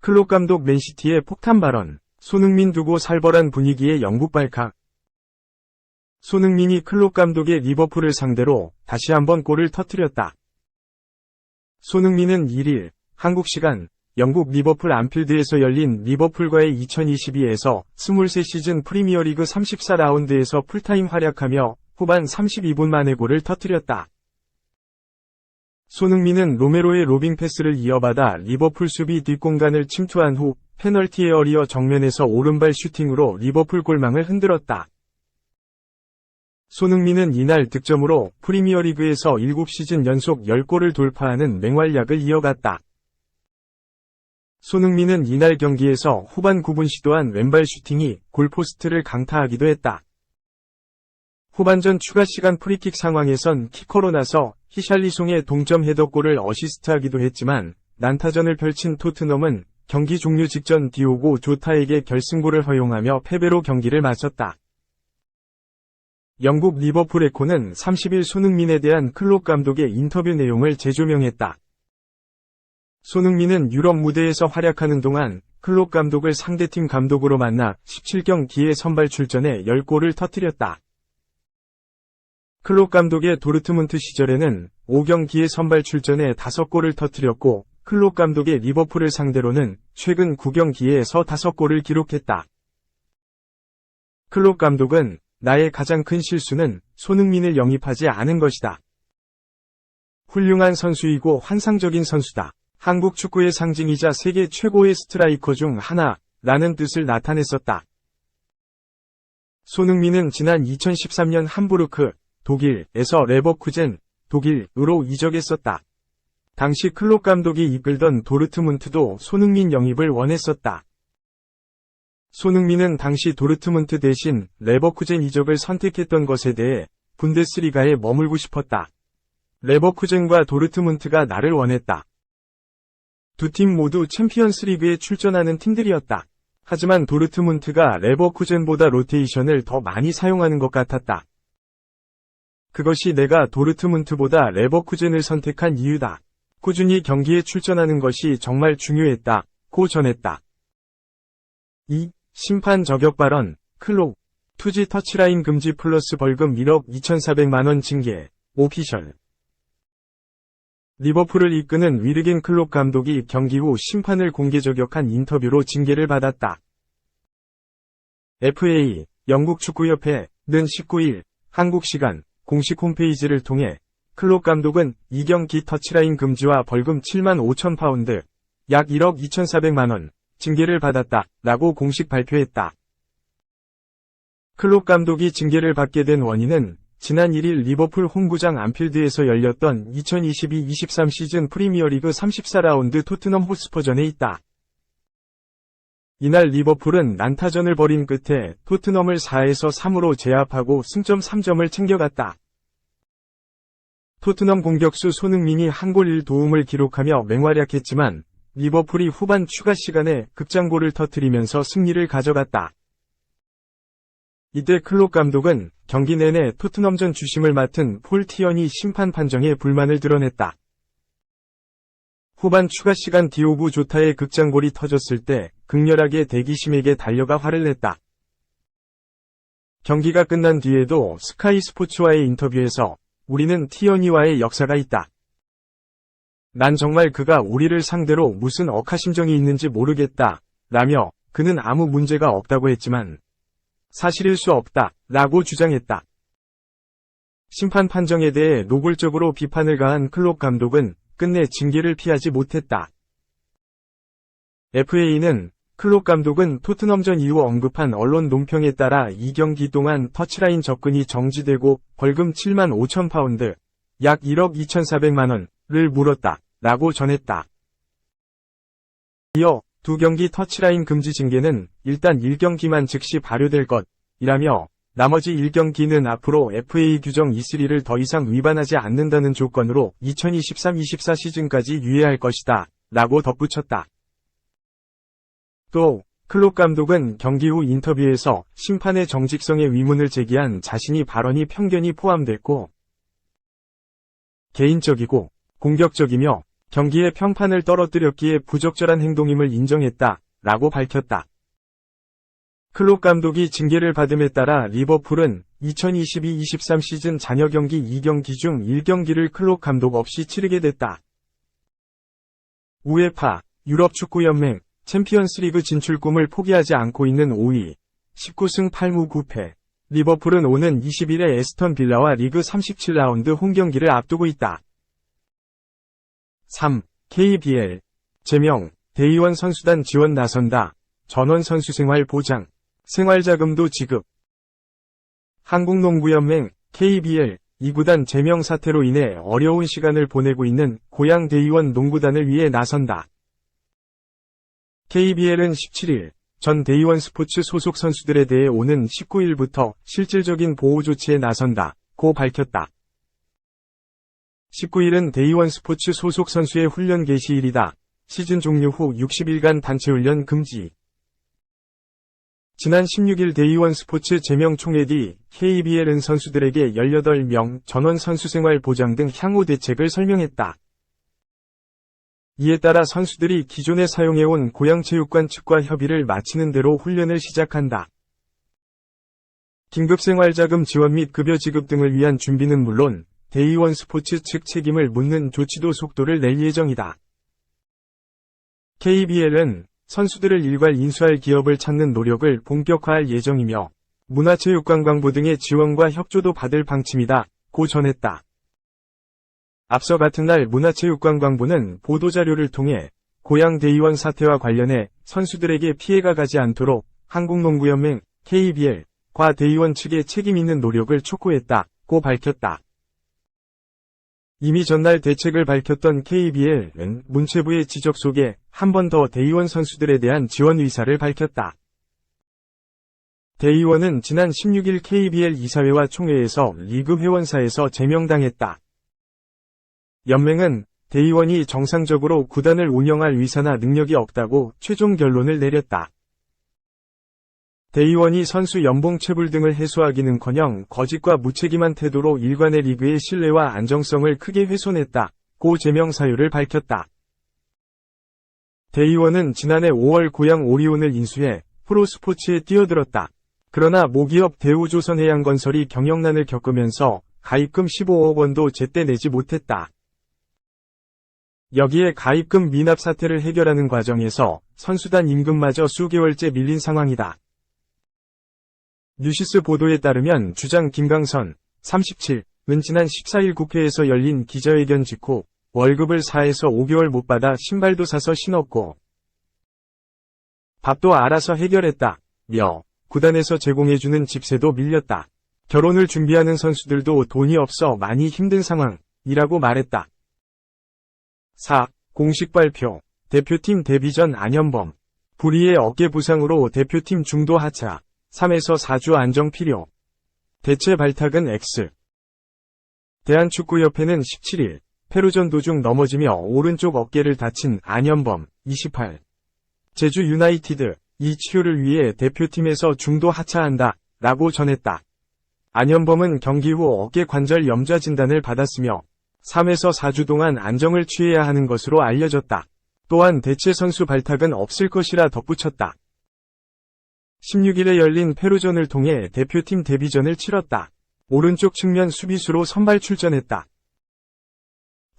클롭 감독 맨시티의 폭탄 발언, 손흥민 두고 살벌한 분위기의 영국 발칵. 손흥민이 클롭 감독의 리버풀을 상대로 다시 한번 골을 터뜨렸다. 손흥민은 1일 한국 시간 영국 리버풀 안필드에서 열린 리버풀과의 2022에서 23시즌 프리미어리그 34라운드에서 풀타임 활약하며 후반 32분 만에 골을 터뜨렸다. 손흥민은 로메로의 로빙 패스를 이어받아 리버풀 수비 뒷공간을 침투한 후 페널티 에어리어 정면에서 오른발 슈팅으로 리버풀 골망을 흔들었다. 손흥민은 이날 득점으로 프리미어리그에서 7시즌 연속 10골을 돌파하는 맹활약을 이어갔다. 손흥민은 이날 경기에서 후반 9분 시도한 왼발 슈팅이 골포스트를 강타하기도 했다. 후반전 추가 시간 프리킥 상황에선 키커로 나서 히샬리송의 동점 헤더골을 어시스트하기도 했지만 난타전을 펼친 토트넘은 경기 종료 직전 디오고 조타에게 결승골을 허용하며 패배로 경기를 마쳤다. 영국 리버풀 에코는 30일 손흥민에 대한 클롭 감독의 인터뷰 내용을 재조명했다. 손흥민은 유럽 무대에서 활약하는 동안 클롭 감독을 상대팀 감독으로 만나 17경기에 선발 출전해 10골을 터뜨렸다. 클롭 감독의 도르트문트 시절에는 5경기에 선발 출전해 5골을 터뜨렸고 클롭 감독의 리버풀을 상대로는 최근 9경기에서 5골을 기록했다. 클롭 감독은 나의 가장 큰 실수는 손흥민을 영입하지 않은 것이다. 훌륭한 선수이고 환상적인 선수다. 한국 축구의 상징이자 세계 최고의 스트라이커 중 하나라는 뜻을 나타냈었다. 손흥민은 지난 2013년 함부르크, 독일에서 레버쿠젠, 독일으로 이적했었다. 당시 클롭 감독이 이끌던 도르트문트도 손흥민 영입을 원했었다. 손흥민은 당시 도르트문트 대신 레버쿠젠 이적을 선택했던 것에 대해 분데스리가에 머물고 싶었다. 레버쿠젠과 도르트문트가 나를 원했다. 두 팀 모두 챔피언스리그에 출전하는 팀들이었다. 하지만 도르트문트가 레버쿠젠보다 로테이션을 더 많이 사용하는 것 같았다. 그것이 내가 도르트문트보다 레버쿠젠을 선택한 이유다. 꾸준히 경기에 출전하는 것이 정말 중요했다. 고 전했다. 2. 심판 저격 발언, 클롭. 투지 터치라인 금지 플러스 벌금 1억 2,400만원 징계, 오피셜. 리버풀을 이끄는 위르겐 클롭 감독이 경기 후 심판을 공개 저격한 인터뷰로 징계를 받았다. FA, 영국 축구협회는 19일, 한국 시간, 공식 홈페이지를 통해 클롭 감독은 2경기 터치라인 금지와 벌금 7만 5천 파운드, 약 1억 2,400만원, 징계를 받았다, 라고 공식 발표했다. 클롭 감독이 징계를 받게 된 원인은 지난 1일 리버풀 홈구장 안필드에서 열렸던 2022-23 시즌 프리미어리그 34라운드 토트넘 호스퍼전에 있다. 이날 리버풀은 난타전을 벌인 끝에 토트넘을 4에서 3으로 제압하고 승점 3점을 챙겨갔다. 토트넘 공격수 손흥민이 한 골 1도움을 기록하며 맹활약했지만 리버풀이 후반 추가 시간에 극장골을 터뜨리면서 승리를 가져갔다. 이때 클롭 감독은 경기 내내 토트넘전 주심을 맡은 폴 티언이 심판 판정에 불만을 드러냈다. 후반 추가 시간 디오구 조타의 극장골이 터졌을 때 극렬하게 대기심에게 달려가 화를 냈다. 경기가 끝난 뒤에도 스카이 스포츠와의 인터뷰에서 우리는 티언이와의 역사가 있다. 난 정말 그가 우리를 상대로 무슨 억하심정이 있는지 모르겠다. 라며 그는 아무 문제가 없다고 했지만 사실일 수 없다. 라고 주장했다. 심판 판정에 대해 노골적으로 비판을 가한 클롭 감독은 끝내 징계를 피하지 못했다. FA는 클롭 감독은 토트넘전 이후 언급한 언론 논평에 따라 2경기 동안 터치라인 접근이 정지되고 벌금 7만 5천 파운드, 약 1억 2,400만원을 물었다. 라고 전했다. 이어 2경기 터치라인 금지 징계는 일단 1경기만 즉시 발효될 것이라며 나머지 1경기는 앞으로 FA 규정 E3를 더 이상 위반하지 않는다는 조건으로 2023-24 시즌까지 유예할 것이다. 라고 덧붙였다. 또 클롭 감독은 경기 후 인터뷰에서 심판의 정직성에 의문을 제기한 자신이 발언이 편견이 포함됐고 개인적이고 공격적이며 경기의 평판을 떨어뜨렸기에 부적절한 행동임을 인정했다. 라고 밝혔다. 클롭 감독이 징계를 받음에 따라 리버풀은 2022-23 시즌 잔여 경기 2경기 중 1경기를 클롭 감독 없이 치르게 됐다. 우에파, 유럽축구연맹, 챔피언스리그 진출 꿈을 포기하지 않고 있는 5위, 19승 8무 9패. 리버풀은 오는 20일에 에스턴 빌라와 리그 37라운드 홈경기를 앞두고 있다. 3. KBL. 제명, 대의원 선수단 지원 나선다. 전원 선수 생활 보장, 생활자금도 지급. 한국농구연맹, KBL, 이 구단 제명 사태로 인해 어려운 시간을 보내고 있는 고양 대의원 농구단을 위해 나선다. KBL은 17일, 전 대의원 스포츠 소속 선수들에 대해 오는 19일부터 실질적인 보호 조치에 나선다. 고 밝혔다. 19일은 대의원 스포츠 소속 선수의 훈련 개시일이다. 시즌 종료 후 60일간 단체 훈련 금지. 지난 16일 대의원 스포츠 제명 총회 뒤 KBL은 선수들에게 18명 전원 선수 생활 보장 등 향후 대책을 설명했다. 이에 따라 선수들이 기존에 사용해온 고양체육관 측과 협의를 마치는 대로 훈련을 시작한다. 긴급생활자금 지원 및 급여 지급 등을 위한 준비는 물론 대의원 스포츠 측 책임을 묻는 조치도 속도를 낼 예정이다. KBL은 선수들을 일괄 인수할 기업을 찾는 노력을 본격화할 예정이며 문화체육관광부 등의 지원과 협조도 받을 방침이다. 고 전했다. 앞서 같은 날 문화체육관광부는 보도자료를 통해 고양 대의원 사태와 관련해 선수들에게 피해가 가지 않도록 한국농구연맹 KBL과 대의원 측의 책임 있는 노력을 촉구했다. 고 밝혔다. 이미 전날 대책을 밝혔던 KBL은 문체부의 지적 속에 한 번 더 대의원 선수들에 대한 지원 의사를 밝혔다. 대의원은 지난 16일 KBL 이사회와 총회에서 리그 회원사에서 제명당했다. 연맹은 대의원이 정상적으로 구단을 운영할 의사나 능력이 없다고 최종 결론을 내렸다. 대의원이 선수 연봉 체불 등을 해소하기는커녕 거짓과 무책임한 태도로 일관의 리그의 신뢰와 안정성을 크게 훼손했다. 고 제명 사유를 밝혔다. 대의원은 지난해 5월 고양 오리온을 인수해 프로스포츠에 뛰어들었다. 그러나 모기업 대우조선해양건설이 경영난을 겪으면서 가입금 15억 원도 제때 내지 못했다. 여기에 가입금 미납 사태를 해결하는 과정에서 선수단 임금마저 수개월째 밀린 상황이다. 뉴시스 보도에 따르면 주장 김강선, 37은 지난 14일 국회에서 열린 기자회견 직후 월급을 4에서 5개월 못 받아 신발도 사서 신었고 밥도 알아서 해결했다. 며 구단에서 제공해주는 집세도 밀렸다. 결혼을 준비하는 선수들도 돈이 없어 많이 힘든 상황이라고 말했다. 4. 공식 발표. 대표팀 데뷔 전 안현범. 불의의 어깨 부상으로 대표팀 중도 하차. 3에서 4주 안정 필요. 대체 발탁은 X. 대한축구협회는 17일 페루전 도중 넘어지며 오른쪽 어깨를 다친 안현범, 28. 제주 유나이티드, 이 치료를 위해 대표팀에서 중도 하차한다. 라고 전했다. 안현범은 경기 후 어깨 관절 염좌 진단을 받았으며 3에서 4주 동안 안정을 취해야 하는 것으로 알려졌다. 또한 대체 선수 발탁은 없을 것이라 덧붙였다. 16일에 열린 페루전을 통해 대표팀 데뷔전을 치렀다. 오른쪽 측면 수비수로 선발 출전했다.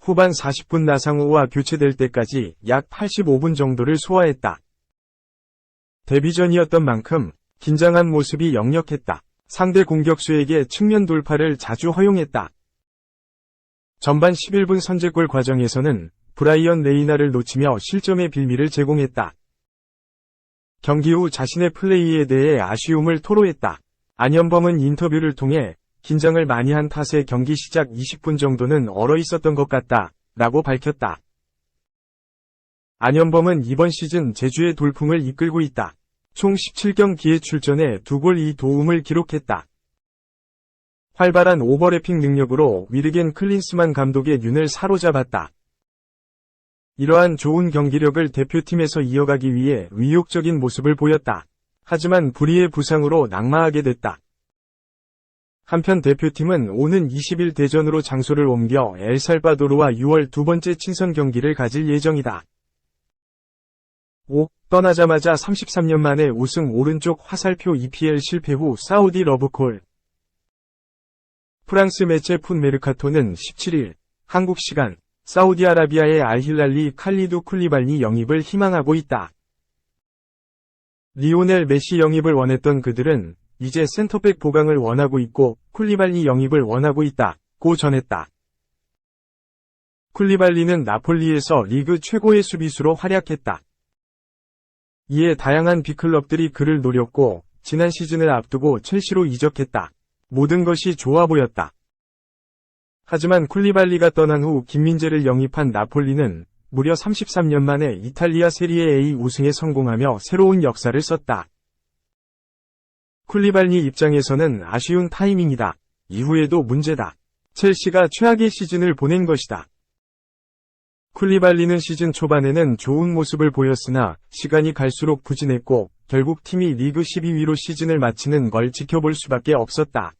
후반 40분 나상호와 교체될 때까지 약 85분 정도를 소화했다. 데뷔전이었던 만큼 긴장한 모습이 역력했다. 상대 공격수에게 측면 돌파를 자주 허용했다. 전반 11분 선제골 과정에서는 브라이언 레이나를 놓치며 실점의 빌미를 제공했다. 경기 후 자신의 플레이에 대해 아쉬움을 토로했다. 안현범은 인터뷰를 통해 긴장을 많이 한 탓에 경기 시작 20분 정도는 얼어 있었던 것 같다. 라고 밝혔다. 안현범은 이번 시즌 제주의 돌풍을 이끌고 있다. 총 17경기에 출전해 2골 2도움을 기록했다. 활발한 오버래핑 능력으로 위르겐 클린스만 감독의 눈을 사로잡았다. 이러한 좋은 경기력을 대표팀에서 이어가기 위해 의욕적인 모습을 보였다. 하지만 불의의 부상으로 낙마하게 됐다. 한편 대표팀은 오는 20일 대전으로 장소를 옮겨 엘살바도르와 6월 두 번째 친선 경기를 가질 예정이다. 5. 떠나자마자 33년 만에 우승 오른쪽 화살표 EPL 실패 후 사우디 러브콜. 프랑스 매체 풋 메르카토는 17일 한국 시간 사우디아라비아의 알힐랄리 칼리두 쿨리발리 영입을 희망하고 있다. 리오넬 메시 영입을 원했던 그들은 이제 센터백 보강을 원하고 있고 쿨리발리 영입을 원하고 있다고 전했다. 쿨리발리는 나폴리에서 리그 최고의 수비수로 활약했다. 이에 다양한 빅클럽들이 그를 노렸고 지난 시즌을 앞두고 첼시로 이적했다. 모든 것이 좋아 보였다. 하지만 쿨리발리가 떠난 후 김민재를 영입한 나폴리는 무려 33년 만에 이탈리아 세리에 A 우승에 성공하며 새로운 역사를 썼다. 쿨리발리 입장에서는 아쉬운 타이밍이다. 이후에도 문제다. 첼시가 최악의 시즌을 보낸 것이다. 쿨리발리는 시즌 초반에는 좋은 모습을 보였으나 시간이 갈수록 부진했고 결국 팀이 리그 12위로 시즌을 마치는 걸 지켜볼 수밖에 없었다.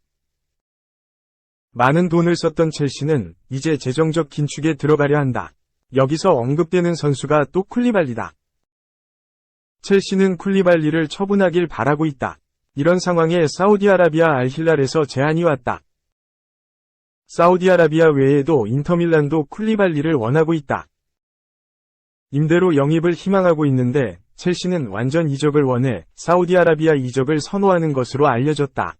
많은 돈을 썼던 첼시는 이제 재정적 긴축에 들어가려 한다. 여기서 언급되는 선수가 또 쿨리발리다. 첼시는 쿨리발리를 처분하길 바라고 있다. 이런 상황에 사우디아라비아 알힐랄에서 제안이 왔다. 사우디아라비아 외에도 인터밀란도 쿨리발리를 원하고 있다. 임대로 영입을 희망하고 있는데 첼시는 완전 이적을 원해 사우디아라비아 이적을 선호하는 것으로 알려졌다.